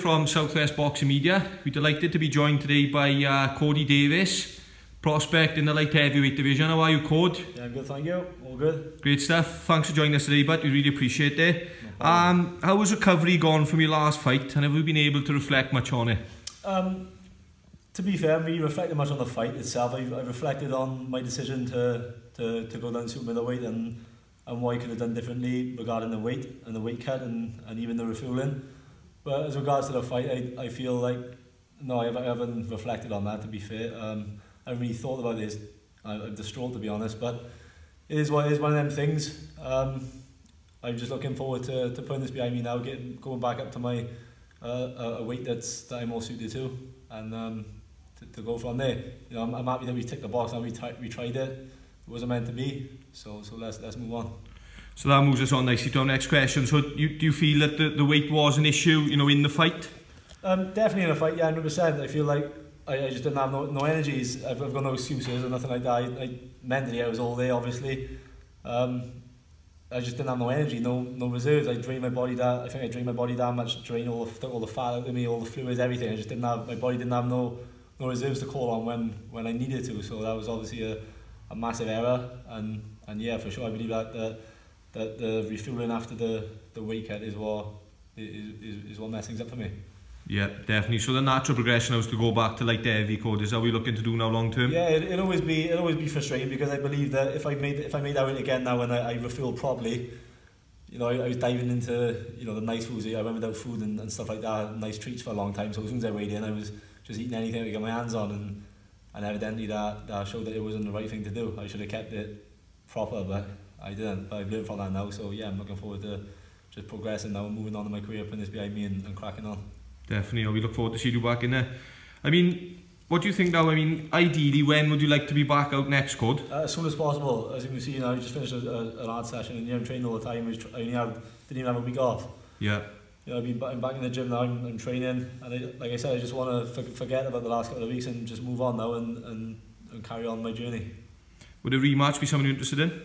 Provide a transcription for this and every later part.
from Southwest Boxing Media. We're delighted to be joined today by Kody Davies, prospect in the light heavyweight division. How are you, Code? Yeah, I'm good, thank you. All good. Great stuff. Thanks for joining us today, but we really appreciate it. How has recovery gone from your last fight, and have you been able to reflect much on it? To be fair, me reflecting much on the fight itself. I've reflected on my decision to go down super middleweight and what I could have done differently regarding the weight and the weight cut and even the refueling. But as regards to the fight, I feel like no, I haven't reflected on that. To be fair, I haven't really thought about this. I'm distraught, to be honest, but it is one of them things. I'm just looking forward to putting this behind me now, going back up to my a weight that I'm more suited to, and to go from there. You know, I'm happy that we ticked the box and we tried it. It wasn't meant to be, so let's move on. So that moves us on nicely to our next question. So do you feel that the weight was an issue, you know, in the fight? Definitely in the fight, yeah, 100%. I feel like I just didn't have no energies. I've got no excuses or nothing like that. Mentally I was all there, obviously. I just didn't have no energy, no reserves. I think I drained my body that much, drained all the fat out of me, all the fluids, everything. I just didn't have, my body didn't have no reserves to call on when I needed to. So that was obviously a massive error, and yeah, for sure I believe that the refueling after the weight cut is what messed things up for me. Yeah, definitely. So the natural progression was to go back to light heavy, Code. Is that what we're looking to do now long term? Yeah, it'll always be frustrating, because I believe that if I made that weight again now and I refueled properly, you know, I was diving into, you know, the nice foods. I went without food and stuff like that, nice treats for a long time. So as soon as I weighed in, I was just eating anything I could get my hands on, and evidently that showed that it wasn't the right thing to do. I should have kept it proper, but I didn't. But I've learned from that now, so yeah, I'm looking forward to just progressing now and moving on in my career, putting this behind me and cracking on. Definitely, we look forward to seeing you back in there. I mean, what do you think now? I mean, ideally, when would you like to be back out next, Code? As soon as possible. As you can see, you know, I just finished a hard session, and I'm training all the time. I didn't even have a week off. Yeah. You know, I'm back in the gym now. I'm training, and like I said, I just want to forget about the last couple of weeks and just move on now and carry on my journey. Would a rematch be something you're interested in?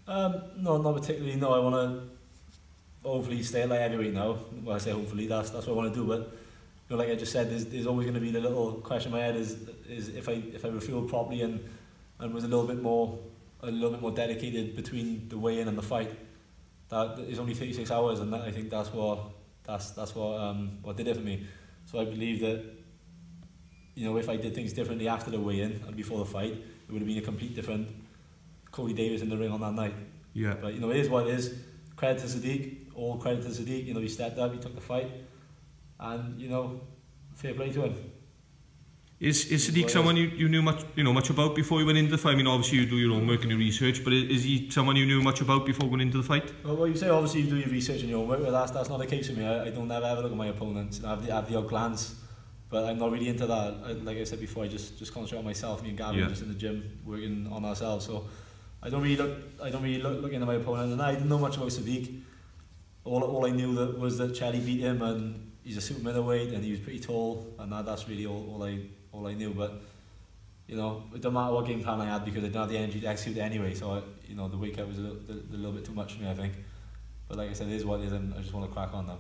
No, not particularly. No, I want to hopefully stay at light heavyweight now. Well, I say hopefully, that's what I want to do. But you know, like I just said, there's always going to be the little question in my head: is if I refueled properly and was a little bit more dedicated between the weigh-in and the fight. That is only 36 hours, and I think that's what did it for me. So I believe that, you know, if I did things differently after the weigh-in and before the fight, it would have been a complete different Kody Davies in the ring on that night. Yeah. But you know, it is what it is. Credit to Sadiq, all credit to Sadiq. You know, he stepped up, he took the fight, and you know, fair play to him. Is Sadiq someone you knew much about before you went into the fight? I mean, obviously you do your own work and your research, but is he someone you knew much about before going into the fight? Well, you say obviously you do your research and your own work, but that's not the case for me. I don't ever look at my opponents. I have the odd glance, but I'm not really into that. Like I said before, I just concentrate on myself. Me and Gavin just in the gym working on ourselves. So I don't really look into my opponent, and I didn't know much about Sadiq. All I knew was that Charlie beat him, and he's a super middleweight, and he was pretty tall, and that's really all I knew. But you know, it doesn't matter what game plan I had, because I didn't have the energy to execute it anyway. So you know, the weight cut was a little bit too much for me, I think. But like I said, it is what it is, and I just want to crack on now.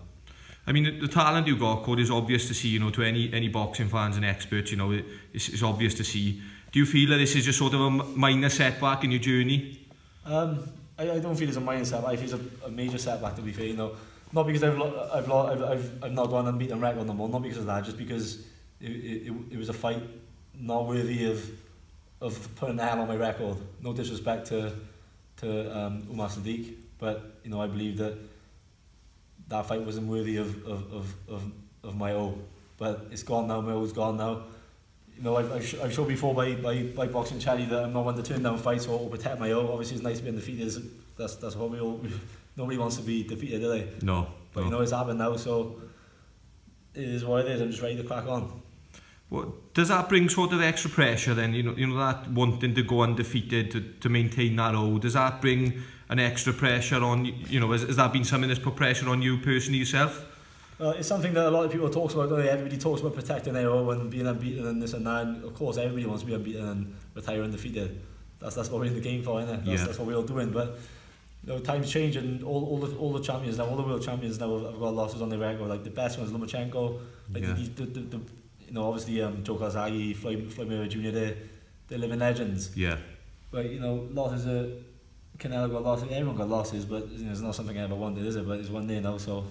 I mean, the talent you've got, Code, is obvious to see. You know, to any boxing fans and experts, you know, it's obvious to see. Do you feel that this is just sort of a minor setback in your journey? I don't feel it's a minor setback. I feel it's a major setback, to be fair. You know, not because I've not gone unbeaten record no more. Not because of that. Just because it was a fight not worthy of putting a hell on my record. No disrespect to Umar Sadiq, but you know, I believe that fight wasn't worthy of my O. But it's gone now. My O's gone now. You know, I've showed before by boxing Charlie that I'm not one to turn down fights or protect my O. Obviously, it's nice to be undefeated. That's what nobody wants to be defeated, do they? No. But you know, it's happened now, so it is what it is. I'm just ready to crack on. Well, does that bring sort of extra pressure then? You know that wanting to go undefeated to maintain that O. Does that bring an extra pressure on you? Know, has that been something that's put pressure on you personally yourself? It's something that a lot of people talk about. Everybody talks about protecting their O and being unbeaten and this and that. And of course, everybody wants to be unbeaten and retire undefeated. That's what we're in the game for, isn't it? That's what we're all doing. But You know, times change, and all the champions now, all the world champions now have got losses on their record. Like the best ones, Lomachenko, like the you know, obviously Joe Calzaghe, Floyd Mayweather Jr. They're living legends. Yeah. But you know, losses are. Canelo got losses. Everyone got losses, but you know, it's not something I ever wanted, is it? But it's one day now, so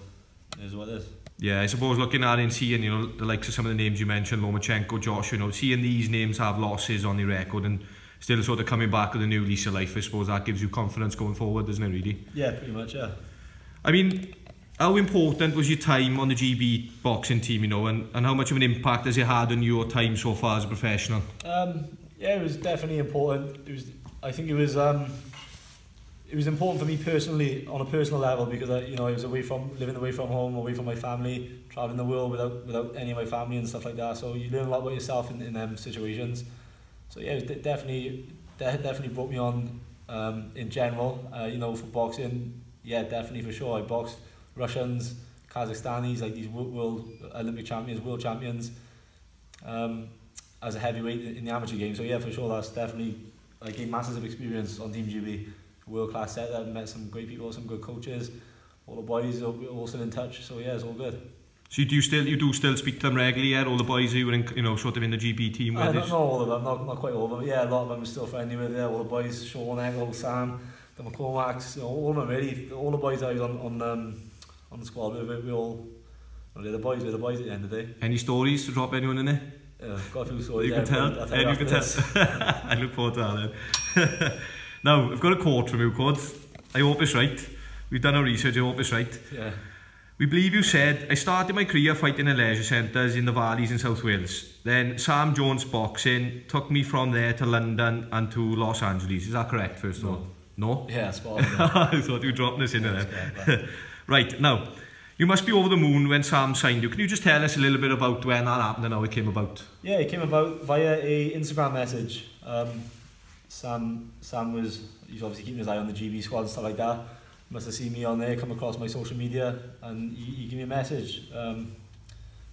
it is what it is. Yeah, I suppose looking at it and seeing, you know, the likes of some of the names you mentioned, Lomachenko, Josh, you know, seeing these names have losses on their record and still sort of coming back with a new lease of life, I suppose that gives you confidence going forward, doesn't it, really? Yeah, pretty much, yeah. I mean, how important was your time on the GB boxing team, you know, and how much of an impact has it had on your time so far as a professional? Yeah, it was definitely important. I think it was important for me personally, on a personal level, because I was living away from home, away from my family, traveling the world without any of my family and stuff like that. So you learn a lot about yourself in them situations. So yeah, it definitely brought me on in general. You know, for boxing, yeah, definitely for sure. I boxed Russians, Kazakhstanis, like these world Olympic champions, world champions, as a heavyweight in the amateur game. So yeah, for sure, that's definitely, I gained masses of experience on Team GB. World-class setup, met some great people, some good coaches. All the boys are all still in touch, so yeah, it's all good. So you do still speak to them regularly, yeah? All the boys who you were in, you know, sort of in the GB team with? Not all of them, not quite all of them. Yeah, a lot of them are still friendly with. Yeah, all the boys, Sean, Eggle, Sam, the McCormacks, you know, all of them really. All the boys that I was on the squad with, we all. Well, they're the boys at the end of the day. Any stories to drop anyone in there? Yeah, got a few stories. You can tell. You can tell. I look forward to that then. Now, I've got a quote from you, Cod. I hope it's right. We've done our research, I hope it's right. Yeah. We believe you said, I started my career fighting in leisure centres in the valleys in South Wales. Then Sam Jones Boxing took me from there to London and to Los Angeles. Is that correct, first of all? No? Yeah, spot on. I thought you were dropping this in there. Right, now, you must be over the moon when Sam signed you. Can you just tell us a little bit about when that happened and how it came about? Yeah, it came about via a Instagram message. Sam was, he's obviously keeping his eye on the GB squad and stuff like that. Must have seen me on there, come across my social media, and he gave me a message.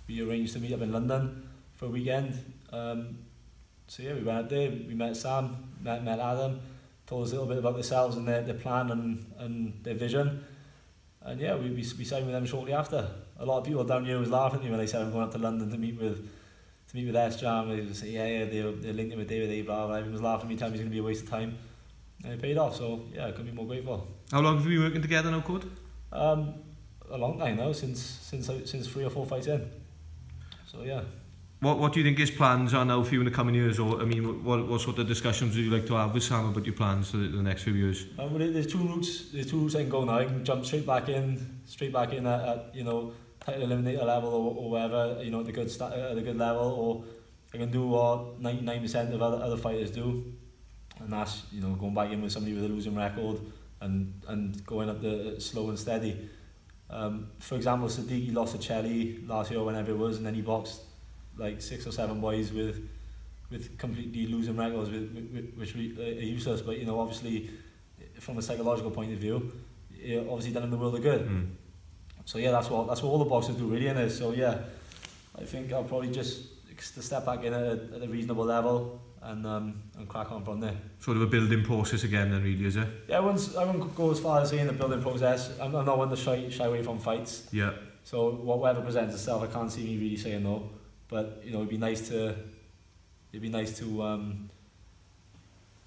We arranged to meet up in London for a weekend. So yeah, we went up there, we met Sam, met Adam, told us a little bit about themselves and their plan and their vision. And yeah, we signed with them shortly after. A lot of people down here was laughing at me when I said I'm going up to London to meet with S-Jam. They would say, yeah, they're linked in with David A, blah, blah. Everyone was laughing at me, telling me it's going to be a waste of time. And it paid off, so yeah, I couldn't be more grateful. How long have you been working together now, Cod? A long time now, since 3 or 4 fights in. So yeah. What do you think his plans are now for you in the coming years? Or I mean, what sort of discussions would you like to have with Sam about your plans for the next few years? Well, there's two routes I can go now. I can jump straight back in at you know, title eliminator level or whatever, you know, at a good level, or I can do what 99% of other fighters do, and that's, you know, going back in with somebody with a losing record and going up the slow and steady. For example, Sadiq, he lost to Chelly last year or whenever it was, and then he boxed like 6 or 7 boys with completely losing records, which are useless. But you know, obviously, from a psychological point of view, obviously done in the world of good. So yeah, that's what all the boxers do really, innit? So yeah, I think I'll probably just step back in at a reasonable level and crack on from there. Sort of a building process again then, really, is it? Yeah, I wouldn't go as far as saying the building process. I'm not one to shy away from fights. Yeah. So whatever presents itself, I can't see me really saying no. But you know, it'd be nice to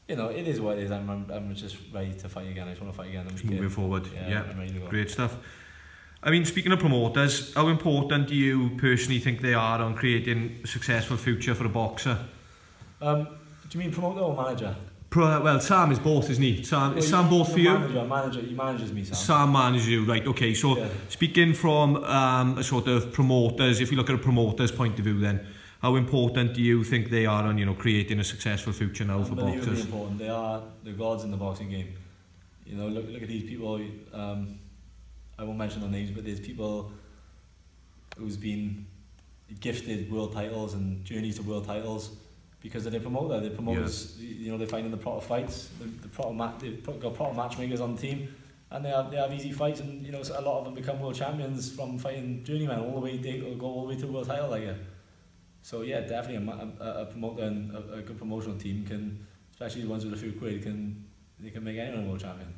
you know, it is what it is. I'm just ready to fight again. I just want to fight again. Just moving forward. Yeah. I'm ready to go. Great stuff. I mean, speaking of promoters, how important do you personally think they are on creating a successful future for a boxer? Do you mean promoter or manager? Well, Sam is both, isn't he? Is Sam both for you? Manager, he manages me, Sam. Sam manages you, right, okay. So, yeah. Speaking from a sort of promoters, if you look at a promoter's point of view then, how important do you think they are on, you know, creating a successful future now for boxers? Unbelievably important. They are the gods in the boxing game. You know, look at these people. I won't mention their names, but there's people who's been gifted world titles and journeys to world titles because of their promoter. Their promoters, you know, they're finding the proper fights, they've got proper matchmakers on the team, and they have easy fights, and you know, so a lot of them become world champions from fighting journeymen all the way. They go all the way to world title, like yeah. So yeah, definitely a promoter and a good promotional team can, especially the ones with a few quid, they can make anyone a world champion.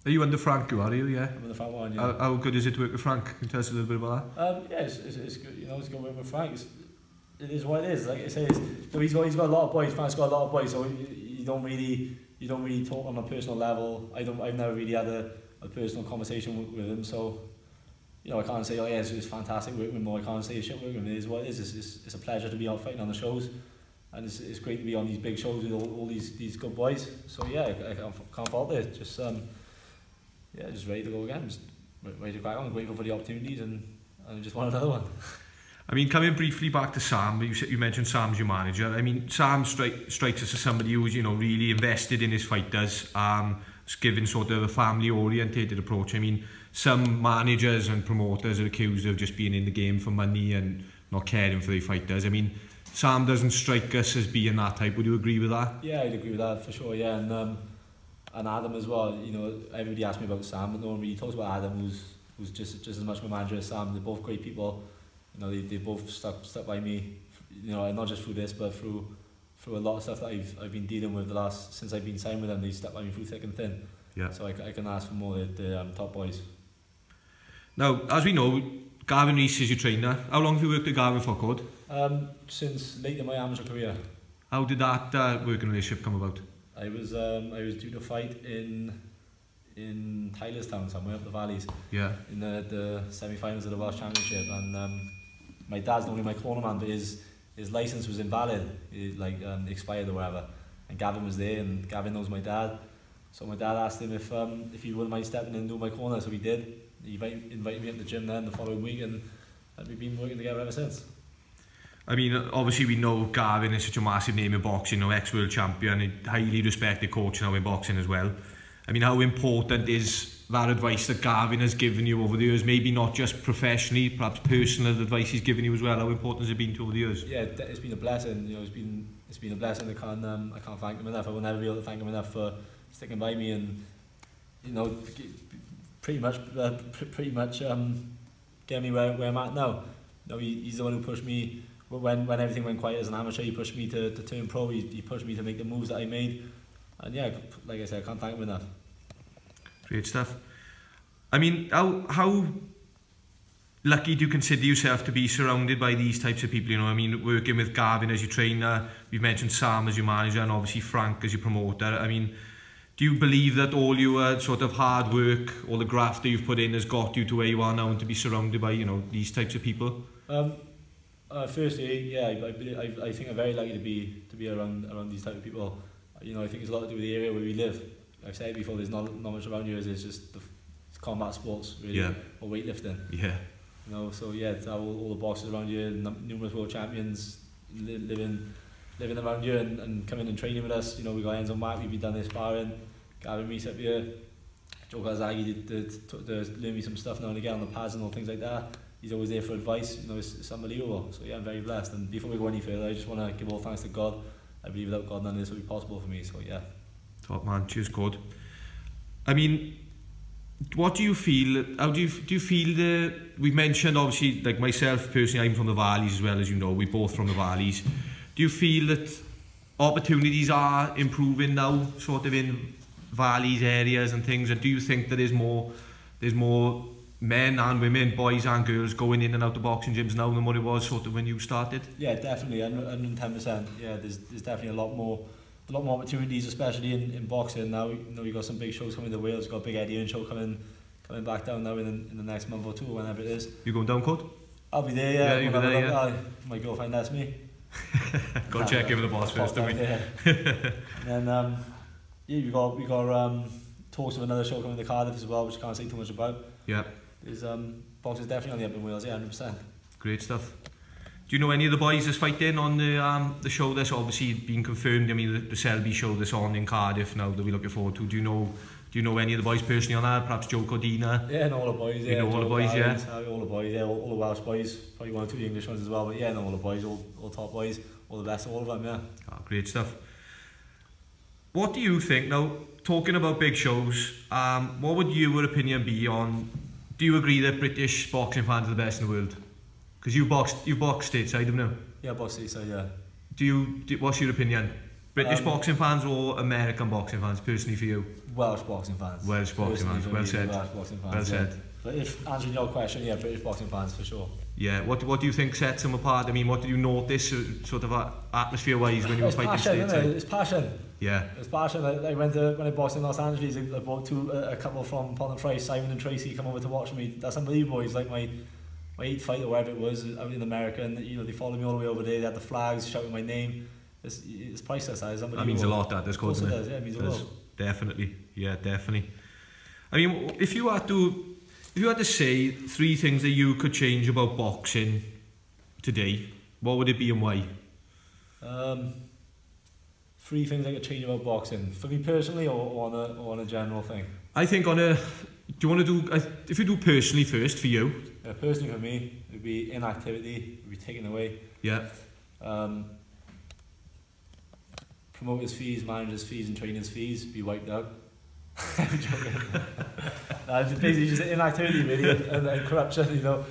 Are you under Frank? Are you? Yeah. I'm under Frank one. Yeah. How good is it to work with Frank? Can you tell us a little bit about that? Yeah, it's good. You know, it's good working with Frank. It is what it is. Like I say, he's got a lot of boys. Frank's got a lot of boys, so you don't really talk on a personal level. I've never really had a personal conversation with him, so you know I can't say it's fantastic working with him, or I can't say it's shit working with him. It is what it is. It's a pleasure to be out fighting on the shows, and it's great to be on these big shows with all these good boys. So yeah, I can't fault it. Just just ready to go again. Just ready to crack on, grateful for the opportunities, and just want another one. I mean, coming briefly back to Sam, you mentioned Sam's your manager. I mean, Sam strikes us as somebody who's, you know, really invested in his fighters, given sort of a family-orientated approach. I mean, some managers and promoters are accused of just being in the game for money and not caring for their fighters. I mean, Sam doesn't strike us as being that type. Would you agree with that? Yeah, I'd agree with that for sure. Yeah, and Adam as well. You know, everybody asks me about Sam, but no one really talks about Adam, who's just as much my manager as Sam. They're both great people. You know, they both stuck by me, you know, not just through this, but through a lot of stuff that I've been dealing with since I've been signed with them. They stuck by me through thick and thin. Yeah. So I can ask for more the top boys. Now, as we know, Gavin Rees is your trainer. How long have you worked with Gavin for, Cod? Since late in my amateur career. How did that working relationship come about? I was due to fight in Tylerstown, somewhere up the valleys. Yeah. In the semi-finals of the Welsh Championship, and my dad's normally my cornerman, but his license was invalid, expired or whatever. And Gavin was there, and Gavin knows my dad. So my dad asked him if he wouldn't mind stepping in and doing my corner, so he did. He invited me up to the gym then the following week, and we've been working together ever since. I mean, obviously we know Gavin is such a massive name in boxing, you know, ex-world champion, a highly respected coach now in boxing as well. I mean, how important is that advice that Gavin has given you over the years? Maybe not just professionally, perhaps personal advice he's given you as well. How important has it been to over the years? Yeah, it's been a blessing. You know, it's been a blessing. I can't thank him enough. I will never be able to thank him enough for sticking by me and, you know, pretty much get me where I'm at now. You know, he's the one who pushed me when everything went quiet as an amateur. He pushed me to turn pro. He pushed me to make the moves that I made. And yeah, like I said, I can't thank him enough. Great stuff. I mean, how lucky do you consider yourself to be surrounded by these types of people? You know, I mean, working with Gavin as your trainer, you've mentioned Sam as your manager, and obviously Frank as your promoter. I mean, do you believe that all your sort of hard work, all the graft that you've put in has got you to where you are now, and to be surrounded by, you know, these types of people? Firstly, yeah, I think I'm very lucky to be around these type of people. You know, I think it's a lot to do with the area where we live. Like I've said before, there's not much around here. It's just it's combat sports, really, or weightlifting. Yeah. You know, so yeah, to have all the boxers around here, numerous world champions living around here and coming and training with us. You know, we got Enzo Mack, we've been down there sparring. Gavin Rees up here. Joe Kazagi did learn me some stuff now and again on the pads and all things like that. He's always there for advice. You know, it's unbelievable. So yeah, I'm very blessed. And before we go any further, I just want to give all thanks to God. I believe without God, none of this would be possible for me. So yeah. Top man, cheers, God. I mean, what do you feel? How do you feel we've mentioned obviously, like myself personally, I'm from the valleys as well, as you know. We're both from the valleys. Do you feel that opportunities are improving now, sort of in valleys areas and things? And do you think that there's more men and women, boys and girls going in and out of boxing gyms now than what it was sort of when you started? Yeah, definitely, 110%. Yeah, there's definitely a lot more opportunities, especially in boxing now. You know, we've got some big shows coming to Wales. We've got a big Eddie Earn show coming back down now in the next month or two, or whenever it is. You going down, Cod? I'll be there, yeah. You'll be there, yeah. My girlfriend asks me. Go check in with the boss first, don't we? Yeah. And then, we got talks of another show coming to Cardiff as well, which I can't say too much about. Yeah. There's boxers definitely on the up in Wales, yeah, 100%. Great stuff. Do you know any of the boys that's fighting on the show that's obviously been confirmed? I mean, the Selby show that's on in Cardiff now that we're looking forward to. Do you know any of the boys personally on that? Perhaps Joe Cordina? Yeah, know all the boys. You know all the boys, yeah. All the boys, yeah. All the Welsh boys. Probably one or two English ones as well. But yeah, know all the boys, all top boys, all the best of all of them, yeah. Oh, great stuff. What do you think now? Talking about big shows, what would your opinion be on? Do you agree that British boxing fans are the best in the world? Because you've boxed stateside, haven't you? Yeah, boxed stateside, yeah. What's your opinion? British boxing fans or American boxing fans, personally for you? Welsh boxing fans. Welsh boxing fans, well said. Welsh boxing fans, well said. But if answering your question, yeah, British boxing fans for sure. Yeah, what do you think sets them apart? I mean, what did you notice sort of atmosphere-wise when you were fighting stateside? It's passion. Yeah. It's passion. When I boxed in Los Angeles, I brought a couple from Pond and Fry, Simon and Tracy, come over to watch me. That's unbelievable. He's like my 8th fight or whatever it was out in America, and they followed me all the way over there. They had the flags shouting my name. It's priceless. That means a lot. That does, doesn't it? Yeah, it means a lot. Definitely. Yeah, definitely. I mean, if you had to say 3 things that you could change about boxing today, what would it be and why? 3 things I could change about boxing for me personally, or on a general thing. I think on a. Do you want to do? If you do personally first for you. Yeah, personally for me, it would be inactivity. It would be taken away. Yeah. Promoters' fees, managers' fees, and trainers' fees be wiped out. I'm joking. Basically just inactivity really, and corruption.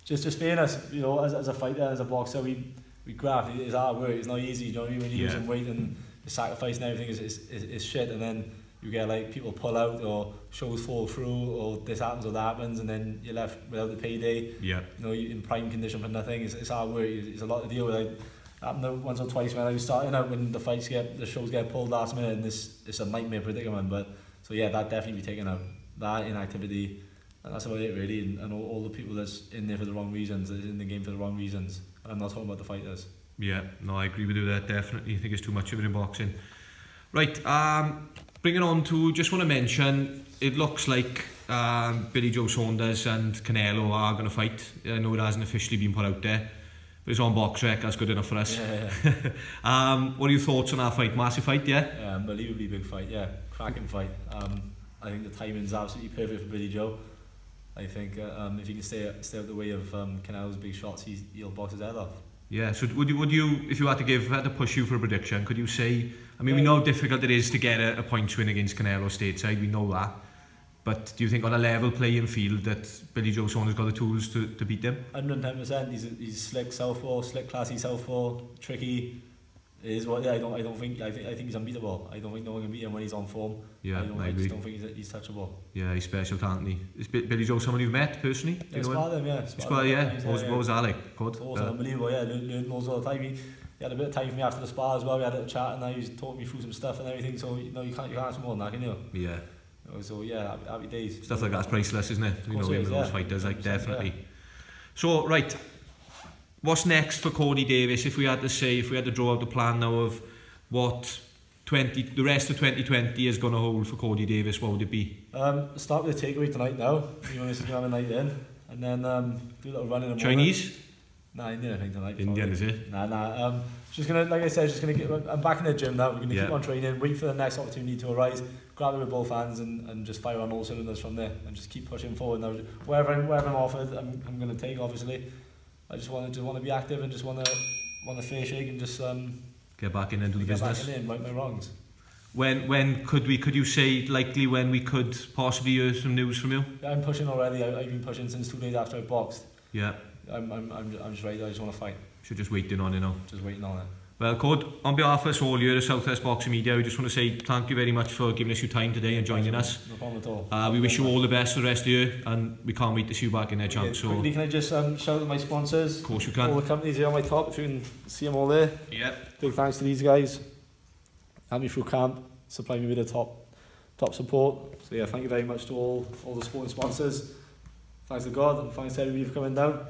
Just fairness. As a fighter, as a boxer, we graft. It's hard work. It's not easy. You know what I mean? When you lose some weight and the sacrifice and everything is shit, and then you get like people pull out or shows fall through or this happens or that happens, and then you're left without the payday. Yeah. You're in prime condition for nothing. It's hard work. It's a lot to deal with. Happened once or twice when I was starting out, when the shows get pulled last minute, and it's a nightmare predicament. But so yeah, that definitely be taken out. That inactivity, and that's about it really. And all the people that's in there for the wrong reasons, that's in the game for the wrong reasons. And I'm not talking about the fighters. Yeah, no, I agree with you there. Definitely, I think it's too much of it in boxing. Right, bringing on to, just want to mention, it looks like Billy Joe Saunders and Canelo are going to fight. I know it hasn't officially been put out there, but it's on BoxRec. That's good enough for us. Yeah. What are your thoughts on that fight? Massive fight, yeah? Yeah, unbelievably big fight. Yeah, cracking fight. I think the timing's absolutely perfect for Billy Joe. I think if he can stay out the way of Canelo's big shots, he'll box his head off. Yeah. So would you, if you had to push you for a prediction, could you say? I mean, we know how difficult it is to get a points win against Canelo stateside. We know that. But do you think on a level playing field that Billy Joe Saunders got the tools to beat them? 110%. He's slick southpaw, slick classy southpaw, tricky. It is what. Yeah, I think he's unbeatable. I don't think no one can beat him when he's on form. Yeah, I just don't think he's touchable. Yeah, he's special, isn't he? Is Billy Joe someone you've met personally? Yeah, sparred him, yeah. What was that like? Good. Awesome, unbelievable. Yeah, learned loads all the time. He had a bit of time for me after the spar as well. We had a little chat, and he was talking me through some stuff and everything. So you can't ask more than that, can you? Yeah. So yeah, happy days. Stuff like that's priceless, isn't it? You know, him and those fighters, like definitely. Yeah. So right, what's next for Kody Davies? If we had to draw out the plan now of what the rest of 2020 is going to hold for Kody Davies, what would it be? Start with a takeaway tonight now. You want to have a night in, and then do a little run in the morning. Chinese? Nah, Indian I think tonight. Indian, is it? Nah. Just gonna, like I said, I'm back in the gym now. We're gonna keep on training, wait for the next opportunity to arise, grab it with both hands, and just fire on all cylinders from there, and just keep pushing forward. Now, wherever I'm offered, I'm gonna take. Obviously, I just want to be active and just want a fair shake and just get back in and do the business. Get back in, right my wrongs. When could you say likely when we could possibly hear some news from you? Yeah, I'm pushing already. I've been pushing since 2 days after I boxed. Yeah. I'm just ready. I just want to fight. So just waiting on it now. Just waiting on it. Well, Cod, on behalf of us all here at Southwest Boxing Media, we just want to say thank you very much for giving us your time today and joining us. No problem at all. We wish you all the best for the rest of the year, and we can't wait to see you back in there, champ. So quickly, can I just shout out my sponsors? Of course you can. All the companies here on my top, if you can see them all there. Yeah. Big thanks to these guys. Helped me through camp, supply me with the top support. So yeah, thank you very much to all the sporting sponsors. Thanks to God and thanks to everybody for coming down.